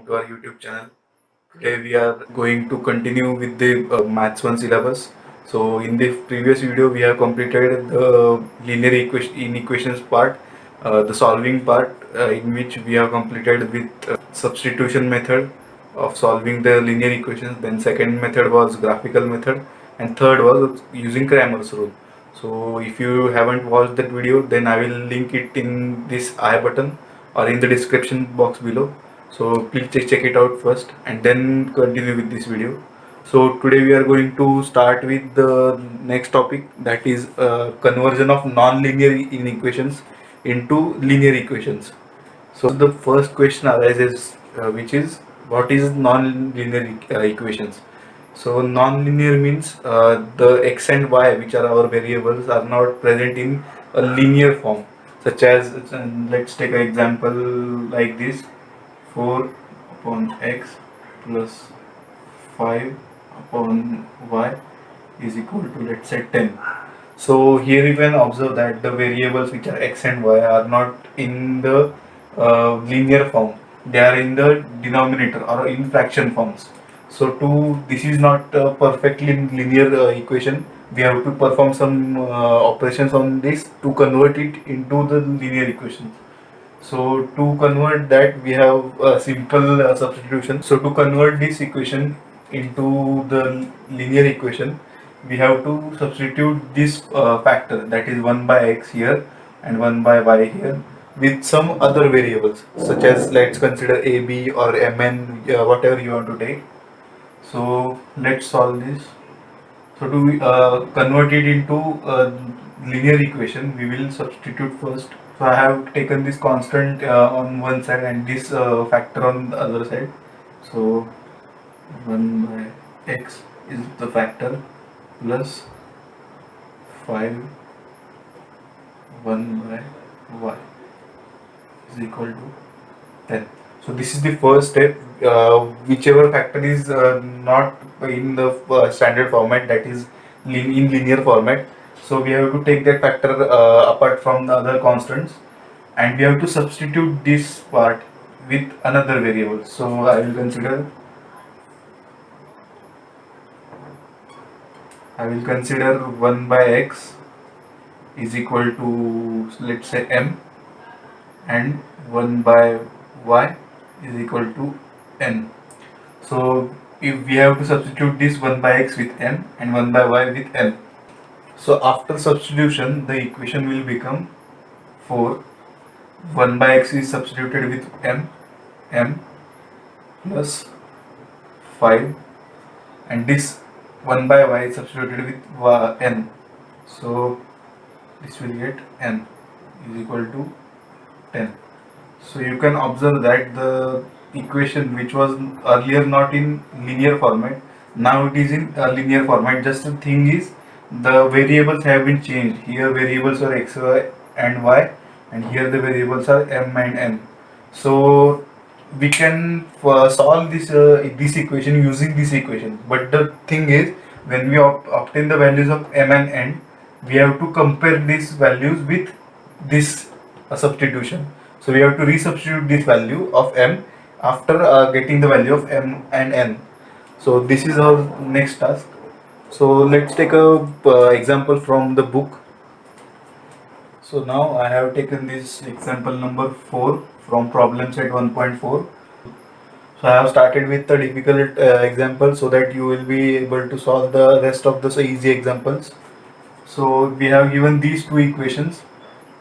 welcome to our YouTube channel. Today we are going to continue with the Maths 1 syllabus. So in the previous video we have completed the linear inequations part, the solving part, in which we have completed with substitution method of solving the linear equations. Then second method was graphical method, and third was using Cramer's rule. So if you haven't watched that video, then I will link it in this I button or in the description box below. So please check it out first and then continue with this video. So today we are going to start with the next topic, that is conversion of non-linear inequations into linear equations. So the first question arises, which is what is non-linear equations? So non-linear means the x and y, which are our variables, are not present in a linear form. Such as, let's take an example like this: 4 upon x plus 5 upon y is equal to, let's say, 10. So here you can observe that the variables which are x and y are not in the linear form. They are in the denominator or in fraction forms. So this is not a perfectly linear equation. We have to perform some operations on this to convert it into the linear equation. So to convert that, we have a simple substitution. So to convert this equation into the linear equation, we have to substitute this factor, that is 1 by x here and 1 by y here, with some other variables, such as, let's consider a, b or mn, whatever you want to take. So let's solve this. So to convert it into a linear equation, we will substitute first. So I have taken this constant on one side and this factor on the other side. So 1 by x is the factor plus 5 1 by y is equal to 10. So this is the first step. Whichever factor is not in the standard format, that is in linear format, so we have to take that factor apart from the other constants, and we have to substitute this part with another variable. So I will consider 1 by x is equal to, let's say, m, and 1 by y is equal to n. So if we have to substitute this 1 by x with m and 1 by y with n. So after substitution, the equation will become 4. 1 by x is substituted with m plus 5, and this 1 by y is substituted with n. So this will get n is equal to 10. So you can observe that the equation, which was earlier not in linear format, now it is in linear format. Just the thing is, the variables have been changed. Here variables are x, y and y, and here the variables are m and n. So we can solve this equation using this equation. But the thing is, when we obtain the values of m and n, we have to compare these values with this substitution. So we have to resubstitute this value of m after getting the value of m and n. So this is our next task. So let's take a example from the book. So now I have taken this example number 4 from problem set 1.4. So I have started with the difficult example so that you will be able to solve the rest of the easy examples. So we have given these two equations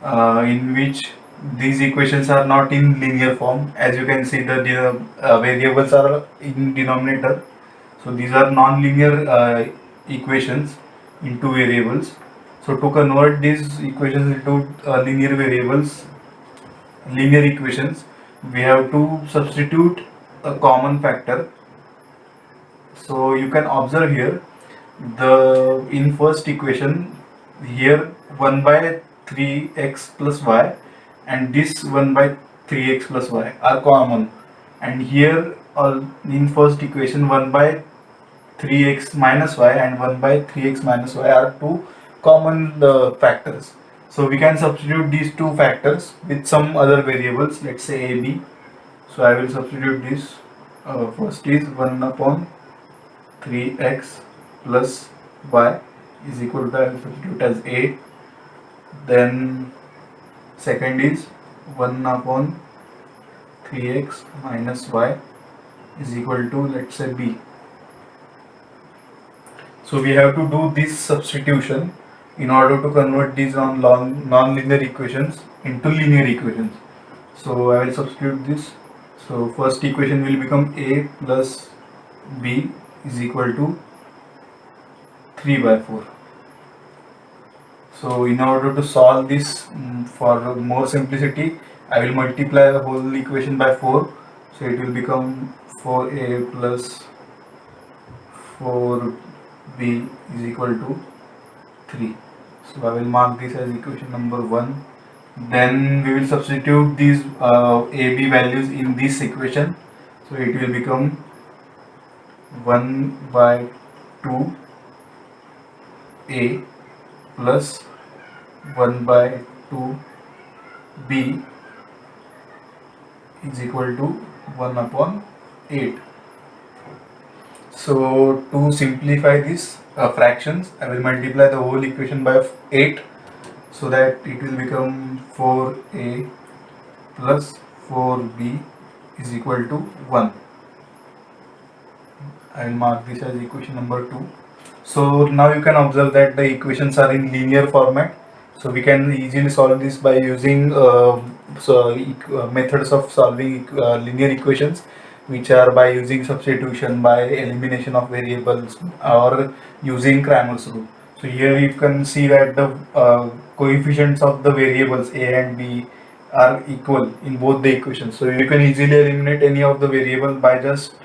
in which these equations are not in linear form. As you can see, the variables are in denominator. So these are non-linear equations into variables. So to convert these equations into linear equations, we have to substitute a common factor. So you can observe here, in first equation, here 1 by 3x plus y and this 1 by 3x plus y are common, and here in first equation 1 by 3x minus y and 1 by 3x minus y are two common factors. So we can substitute these two factors with some other variables, let's say a, b. So I will substitute this First is 1 upon 3x plus y is equal to, I will substitute as a. Then second is 1 upon 3x minus y is equal to, let's say, b. So we have to do this substitution in order to convert these non-linear equations into linear equations. So I will substitute this. So first equation will become a plus b is equal to 3 by 4. So in order to solve this, for more simplicity, I will multiply the whole equation by 4. So it will become 4a plus 4b is equal to 3. So I will mark this as equation number 1. Then we will substitute these a, b values in this equation. So it will become 1 by 2 a plus 1 by 2 b is equal to 1 upon 8. So to simplify these fractions, I will multiply the whole equation by 8, so that it will become 4a plus 4b is equal to 1. I will mark this as equation number 2. So now you can observe that the equations are in linear format. So we can easily solve this by using methods of solving linear equations, which are by using substitution, by elimination of variables, or using Cramer's rule. So here you can see that the coefficients of the variables a and b are equal in both the equations. So you can easily eliminate any of the variable by just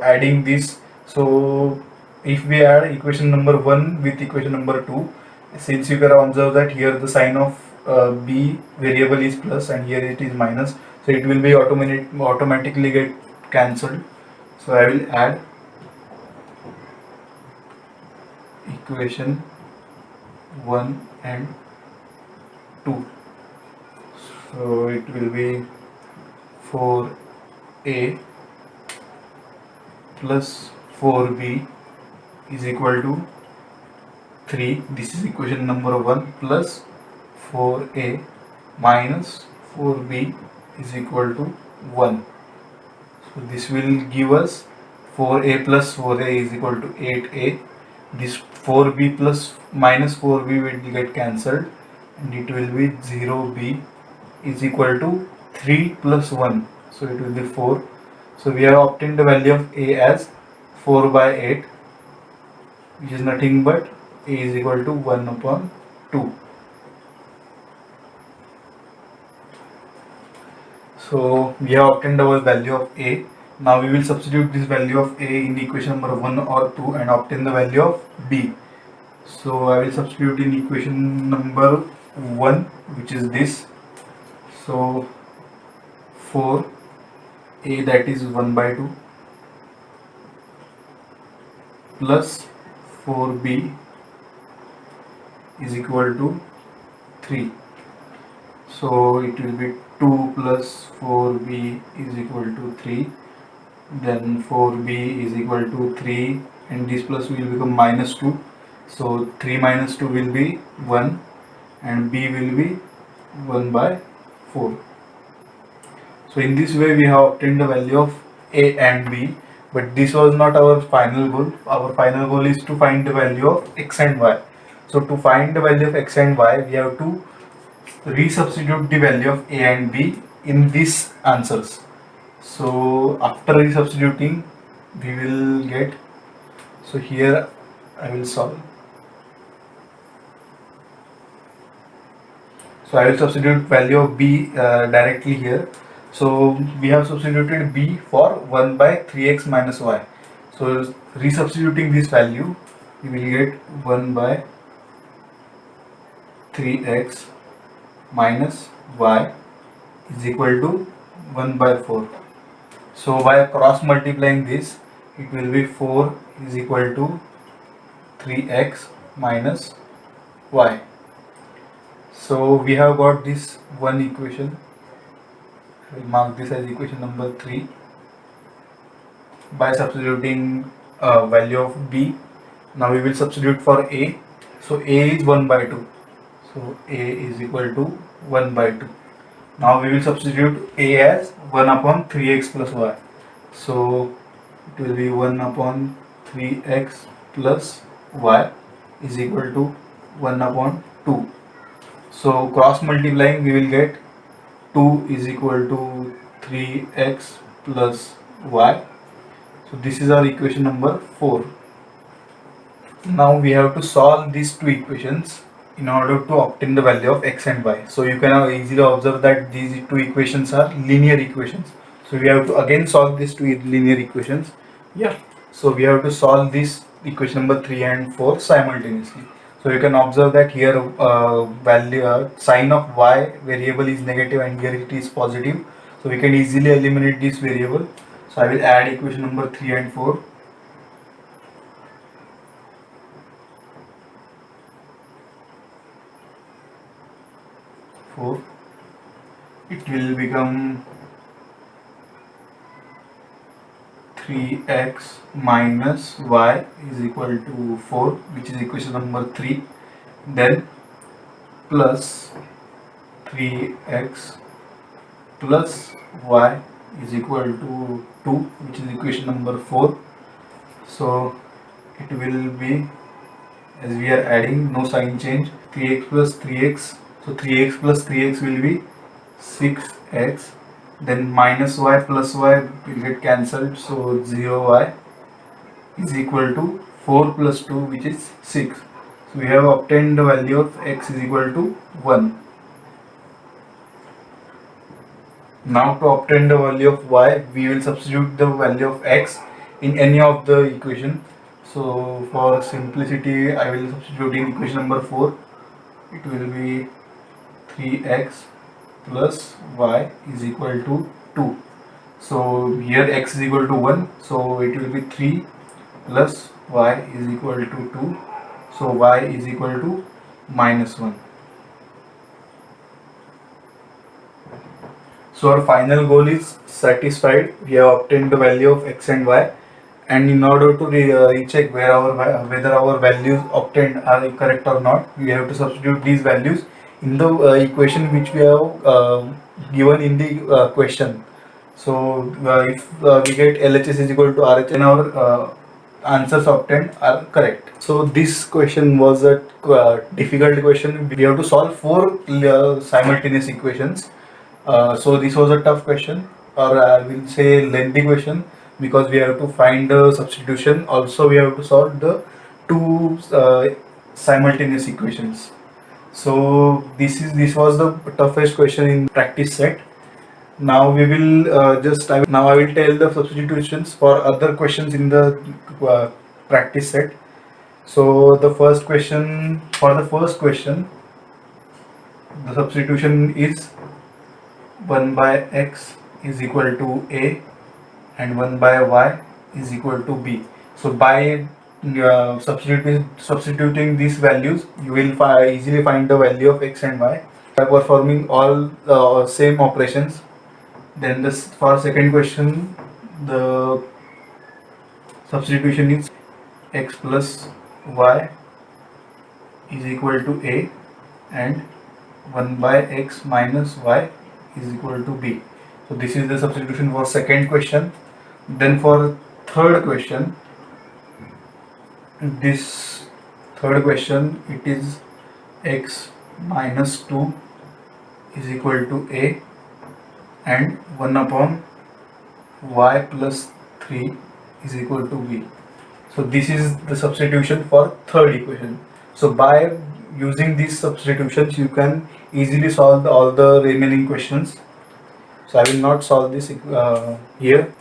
adding this. So if we add equation number 1 with equation number 2, since you can observe that here the sign of b variable is plus and here it is minus, so it will be automatically get cancelled. So I will add equation 1 and 2. So it will be 4a plus 4b is equal to 3. This is equation number 1, plus 4a minus 4b is equal to 1. So this will give us 4a plus 4a is equal to 8a. This 4b plus minus 4b will get cancelled, and it will be 0b is equal to 3 plus 1. So it will be 4. So we have obtained the value of a as 4 by 8, which is nothing but a is equal to 1 upon 2. So we have obtained our value of a. Now we will substitute this value of a in equation number 1 or 2 and obtain the value of b. So I will substitute in equation number 1, which is this. So 4a, that is 1 by 2, plus 4b is equal to 3. So it will be 2 plus 4b is equal to 3. Then 4b is equal to 3, and this plus will become minus 2. So 3 minus 2 will be 1, and b will be 1 by 4. So in this way we have obtained the value of a and b, but this was not our final goal. Our final goal is to find the value of x and y. So to find the value of x and y, we have to resubstitute the value of a and b in these answers. So after resubstituting, we will get, so here I will solve. So I will substitute value of b directly here. So we have substituted b for 1 by 3x minus y. So resubstituting this value, we will get 1 by 3x minus y is equal to 1 by 4. So by cross multiplying this, it will be 4 is equal to 3x minus y. So we have got this one equation. I will mark this as equation number 3. by substituting value of b. Now we will substitute for a. So a is 1 by 2. So a is equal to 1 by 2. Now we will substitute a as 1 upon 3x plus y. So it will be 1 upon 3x plus y is equal to 1 upon 2. So cross multiplying we will get 2 is equal to 3x plus y. So this is our equation number 4. Now we have to solve these two equations in order to obtain the value of x and y. So you can easily observe that these two equations are linear equations. So we have to again solve these two linear equations. Yeah. So we have to solve this equation number 3 and 4 simultaneously. So you can observe that here value sign of y variable is negative and here it is positive. So we can easily eliminate this variable. So I will add equation number 3 and 4. It will become 3x minus y is equal to 4, which is equation number 3. Then plus 3x plus y is equal to 2, which is equation number 4. So it will be, as we are adding, no sign change, 3x plus 3x. So 3x plus 3x will be 6x. Then minus y plus y will get cancelled. So 0y is equal to 4 plus 2, which is 6. So we have obtained the value of x is equal to 1. Now to obtain the value of y, we will substitute the value of x in any of the equation. So for simplicity, I will substitute in equation number 4. It will be 3x plus y is equal to 2. So here x is equal to 1. So it will be 3 plus y is equal to 2. So y is equal to minus 1. So our final goal is satisfied. We have obtained the value of x and y, and in order to recheck whether our values obtained are correct or not, we have to substitute these values in the equation which we have given in the question. So if we get LHS is equal to RH, then our answers obtained are correct. So this question was a difficult question. We have to solve 4 simultaneous equations. So this was a tough question, or I will say lengthy question, because we have to find the substitution. Also we have to solve the 2 simultaneous equations. So this was the toughest question in practice set. Now we will I will tell the substitutions for other questions in the practice set. So the first question, the substitution is 1 by x is equal to a and 1 by y is equal to b. So by substituting these values, you will easily find the value of x and y by performing all same operations. Then this, for second question, the substitution is x plus y is equal to a and 1 by x minus y is equal to b. So this is the substitution for second question. Then for third question, it is x minus 2 is equal to a and 1 upon y plus 3 is equal to b. So this is the substitution for third equation. So by using these substitutions, you can easily solve all the remaining questions. So I will not solve this here.